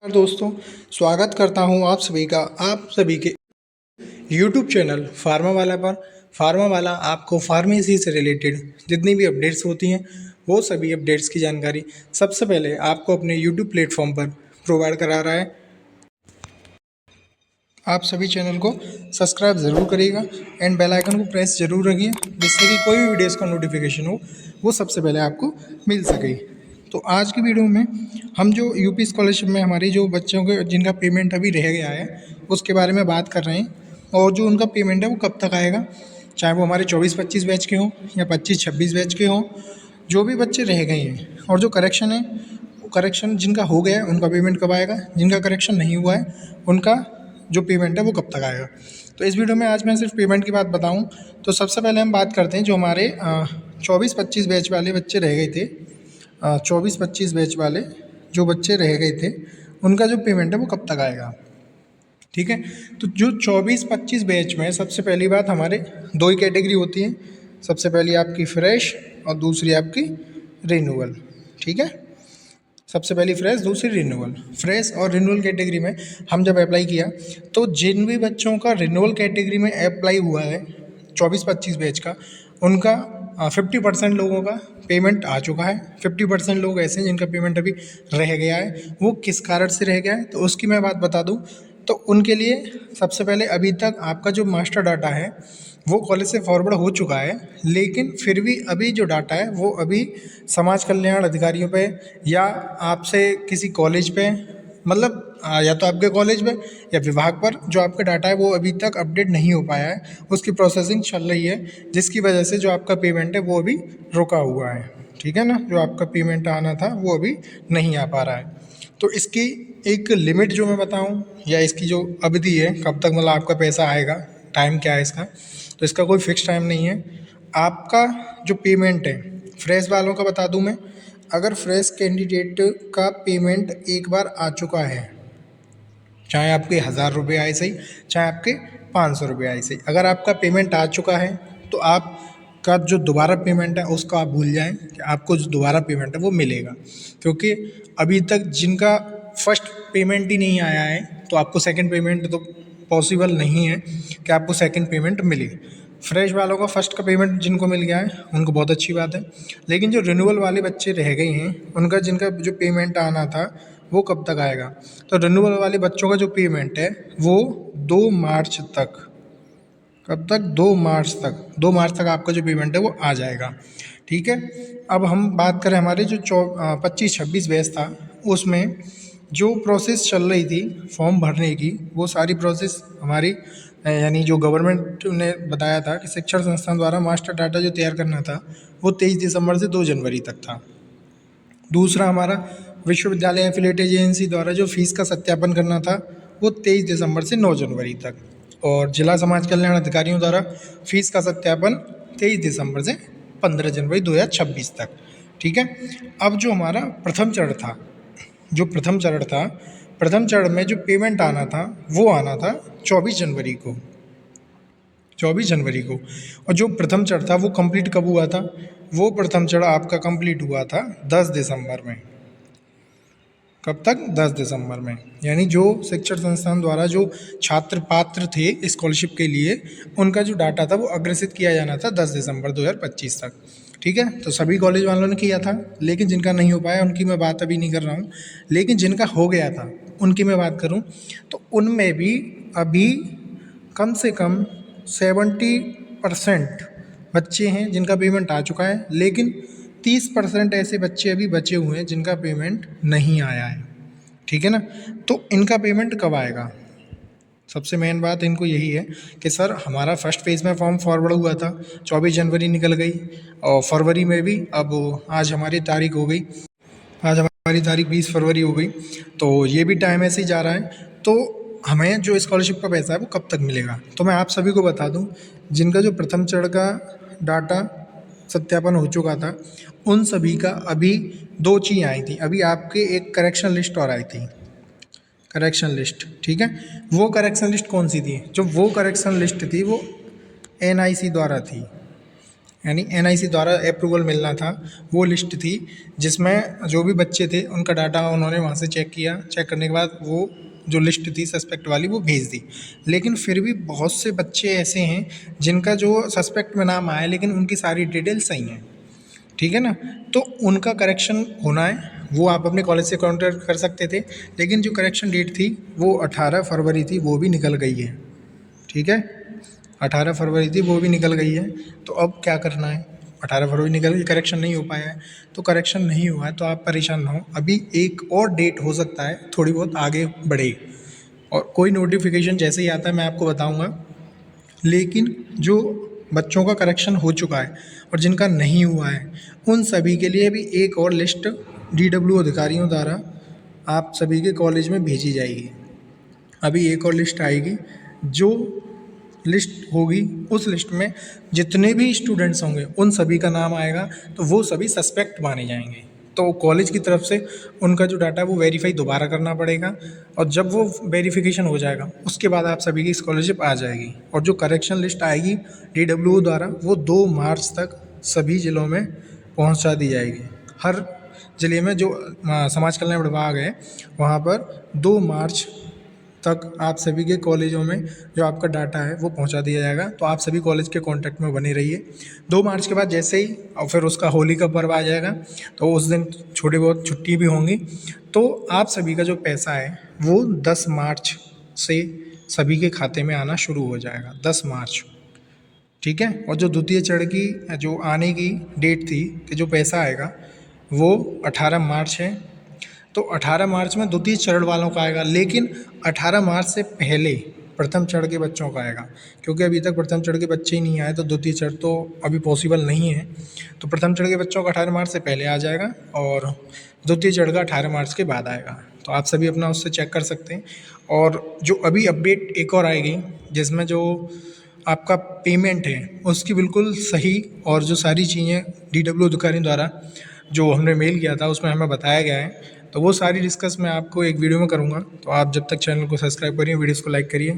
दोस्तों, स्वागत करता हूं आप सभी का आप सभी के YouTube चैनल फार्मा वाला पर। फार्मा वाला आपको फार्मेसी से रिलेटेड जितनी भी अपडेट्स होती हैं वो सभी अपडेट्स की जानकारी सबसे पहले आपको अपने YouTube प्लेटफॉर्म पर प्रोवाइड करा रहा है। आप सभी चैनल को सब्सक्राइब ज़रूर करिएगा एंड बेल आइकन को प्रेस ज़रूर रखिए, जिससे कि कोई भी वीडियोज़ का नोटिफिकेशन हो वो सबसे पहले आपको मिल सके। तो आज की वीडियो में हम जो यूपी स्कॉलरशिप में हमारी जो बच्चों के जिनका पेमेंट अभी रह गया है उसके बारे में बात कर रहे हैं, और जो उनका पेमेंट है वो कब तक आएगा, चाहे वो हमारे 24-25 बैच के हों या 25-26 बैच के हों। जो भी बच्चे रह गए हैं और जो करेक्शन है, वो करेक्शन जिनका हो गया है उनका पेमेंट कब आएगा, जिनका करेक्शन नहीं हुआ है उनका जो पेमेंट है वो कब तक आएगा। तो इस वीडियो में आज मैं सिर्फ पेमेंट की बात बताऊं। तो सबसे पहले हम बात करते हैं जो हमारे 24-25 बैच वाले बच्चे रह गए थे। 24-25 बैच वाले जो बच्चे रह गए थे उनका जो पेमेंट है वो कब तक आएगा। ठीक है, तो जो 24-25 बैच में सबसे पहली बात हमारे दो ही कैटेगरी होती है। सबसे पहली आपकी फ्रेश और दूसरी आपकी रिन्यूअल। ठीक है, सबसे पहली फ्रेश, दूसरी रिन्यूअल। फ्रेश और रिन्यूअल कैटेगरी में हम जब अप्लाई किया तो जिन भी बच्चों का रिन्यूअल कैटेगरी में अप्लाई हुआ है 24-25 बैच का, उनका 50% लोगों का पेमेंट आ चुका है। 50% लोग ऐसे हैं जिनका पेमेंट अभी रह गया है। वो किस कारण से रह गया है तो उसकी मैं बात बता दूं। तो उनके लिए सबसे पहले अभी तक आपका जो मास्टर डाटा है वो कॉलेज से फॉरवर्ड हो चुका है, लेकिन फिर भी अभी जो डाटा है वो अभी समाज कल्याण अधिकारियों पे या आपसे किसी कॉलेज पे, मतलब या तो आपके कॉलेज पे या विभाग पर जो आपका डाटा है वो अभी तक अपडेट नहीं हो पाया है। उसकी प्रोसेसिंग चल रही है, जिसकी वजह से जो आपका पेमेंट है वो अभी रुका हुआ है। ठीक है ना, जो आपका पेमेंट आना था वो अभी नहीं आ पा रहा है। तो इसकी एक लिमिट जो मैं बताऊं या इसकी जो अवधि है कब तक मतलब आपका पैसा आएगा, टाइम क्या है इसका, तो इसका कोई फिक्स टाइम नहीं है। आपका जो पेमेंट है फ्रेश वालों का बता दूं मैं, अगर फ्रेश कैंडिडेट का पेमेंट एक बार आ चुका है, चाहे आपके 1000 रुपये आए सही, चाहे आपके 500 रुपये आए सही, अगर आपका पेमेंट आ चुका है तो आपका जो दोबारा पेमेंट है उसको आप भूल जाएं कि आपको जो दोबारा पेमेंट है वो मिलेगा। क्योंकि अभी तक जिनका फर्स्ट पेमेंट ही नहीं आया है तो आपको सेकंड पेमेंट तो पॉसिबल नहीं है कि आपको सेकंड पेमेंट मिले। फ्रेश वालों का फर्स्ट का पेमेंट जिनको मिल गया है उनको बहुत अच्छी बात है, लेकिन जो रिन्यूअल वाले बच्चे रह गए हैं उनका जिनका जो पेमेंट आना था वो कब तक आएगा। तो रिन्यूअल वाले बच्चों का जो पेमेंट है वो 2 मार्च तक, कब तक, 2 मार्च तक, 2 मार्च तक आपका जो पेमेंट है वो आ जाएगा। ठीक है, अब हम बात करें हमारे जो 25-26 बैच था उसमें जो प्रोसेस चल रही थी फॉर्म भरने की, वो सारी प्रोसेस हमारी यानी जो गवर्नमेंट ने बताया था कि शिक्षण संस्थान द्वारा मास्टर डाटा जो तैयार करना था वो 23 दिसंबर से 2 जनवरी तक था। दूसरा हमारा विश्वविद्यालय एफिलिएटेड एजेंसी द्वारा जो फीस का सत्यापन करना था वो 23 दिसंबर से 9 जनवरी तक, और जिला समाज कल्याण अधिकारियों द्वारा फीस का सत्यापन 23 दिसंबर से 15 जनवरी 2026 तक। ठीक है, अब जो हमारा प्रथम चरण था, प्रथम चरण में जो पेमेंट आना था वो आना था 24 जनवरी को, 24 जनवरी को। और जो प्रथम चरण था वो कंप्लीट कब हुआ था, वो प्रथम चरण आपका कंप्लीट हुआ था 10 दिसंबर में। कब तक, 10 दिसंबर में। यानी जो शिक्षण संस्थान द्वारा जो छात्र पात्र थे स्कॉलरशिप के लिए उनका जो डाटा था वो अग्रेसित किया जाना था 10 दिसंबर 2025 तक। ठीक है, तो सभी कॉलेज वालों ने किया था, लेकिन जिनका नहीं हो पाया उनकी मैं बात अभी नहीं कर रहा हूँ, लेकिन जिनका हो गया था उनकी मैं बात करूँ तो उनमें भी अभी कम से कम 70% बच्चे हैं जिनका पेमेंट आ चुका है, लेकिन 30% ऐसे बच्चे अभी बचे हुए हैं जिनका पेमेंट नहीं आया है। ठीक है ना, तो इनका पेमेंट कब आएगा। सबसे मेन बात इनको यही है कि सर हमारा फर्स्ट फेज़ में फॉर्म फॉरवर्ड हुआ था, 24 जनवरी निकल गई और फरवरी में भी, अब आज हमारी तारीख हो गई, आज हमारी तारीख 20 फरवरी हो गई, तो ये भी टाइम ऐसे ही जा रहा है। तो हमें जो स्कॉलरशिप का पैसा है वो कब तक मिलेगा। तो मैं आप सभी को बता दूं, जिनका जो प्रथम चरण का डाटा सत्यापन हो चुका था उन सभी का अभी 2 चीज़ आई थी, अभी आपके एक करेक्शन लिस्ट और आई थी, करेक्शन लिस्ट। ठीक है, वो करेक्शन लिस्ट कौन सी थी, जो वो करेक्शन लिस्ट थी वो NIC द्वारा थी, यानी NIC द्वारा अप्रूवल मिलना था, वो लिस्ट थी जिसमें जो भी बच्चे थे उनका डाटा उन्होंने वहाँ से चेक किया। चेक करने के बाद वो जो लिस्ट थी सस्पेक्ट वाली वो भेज दी। लेकिन फिर भी बहुत से बच्चे ऐसे हैं जिनका जो सस्पेक्ट में नाम आया लेकिन उनकी सारी डिटेल सही हैं, ठीक है ना। तो उनका करेक्शन होना है, वो आप अपने कॉलेज से कॉन्टैक्ट कर सकते थे। लेकिन जो करेक्शन डेट थी वो 18 फरवरी थी, वो भी निकल गई है, ठीक है। 18 फरवरी थी, वो भी निकल गई है। तो अब क्या करना है, 18 फरवरी निकल गई, करेक्शन नहीं हो पाया है। तो करेक्शन नहीं हुआ है तो आप परेशान ना हो, अभी एक और डेट हो सकता है थोड़ी बहुत आगे बढ़े, और कोई नोटिफिकेशन जैसे ही आता है मैं आपको बताऊंगा। लेकिन जो बच्चों का करेक्शन हो चुका है और जिनका नहीं हुआ है उन सभी के लिए भी एक और लिस्ट DW अधिकारियों द्वारा आप सभी के कॉलेज में भेजी जाएगी। अभी एक और लिस्ट आएगी, जो लिस्ट होगी उस लिस्ट में जितने भी स्टूडेंट्स होंगे उन सभी का नाम आएगा, तो वो सभी सस्पेक्ट माने जाएंगे। तो कॉलेज की तरफ से उनका जो डाटा है वो वेरीफाई दोबारा करना पड़ेगा, और जब वो वेरिफिकेशन हो जाएगा उसके बाद आप सभी की स्कॉलरशिप आ जाएगी। और जो करेक्शन लिस्ट आएगी DW द्वारा वो 2 मार्च तक सभी ज़िलों में पहुंचा दी जाएगी। हर ज़िले में जो समाज कल्याण विभाग है वहाँ पर 2 मार्च तक आप सभी के कॉलेजों में जो आपका डाटा है वो पहुंचा दिया जाएगा। तो आप सभी कॉलेज के कांटेक्ट में बने रहिए। 2 मार्च के बाद जैसे ही और फिर उसका होली का पर्व आ जाएगा तो उस दिन छोटी बहुत छुट्टी भी होंगी। तो आप सभी का जो पैसा है वो 10 मार्च से सभी के खाते में आना शुरू हो जाएगा, 10 मार्च, ठीक है। और जो द्वितीय चरण की जो आने की डेट थी कि जो पैसा आएगा वो 18 मार्च है। तो 18 मार्च में द्वितीय चरण वालों का आएगा, लेकिन 18 मार्च से पहले प्रथम चरण के बच्चों का आएगा, क्योंकि अभी तक प्रथम चरण के बच्चे ही नहीं आए तो द्वितीय चरण तो अभी पॉसिबल नहीं है। तो प्रथम चरण के बच्चों का 18 मार्च से पहले आ जाएगा और द्वितीय चरण का 18 मार्च के बाद आएगा। तो आप सभी अपना उससे चेक कर सकते हैं। और जो अभी अपडेट एक और आएगी जिसमें जो आपका पेमेंट है उसकी बिल्कुल सही और जो सारी चीज़ें DW अधिकारी द्वारा जो हमने मेल किया था उसमें हमें बताया गया है, तो वो सारी डिस्कस मैं आपको एक वीडियो में करूँगा। तो आप जब तक चैनल को सब्सक्राइब करिए, वीडियोज़ को लाइक करिए।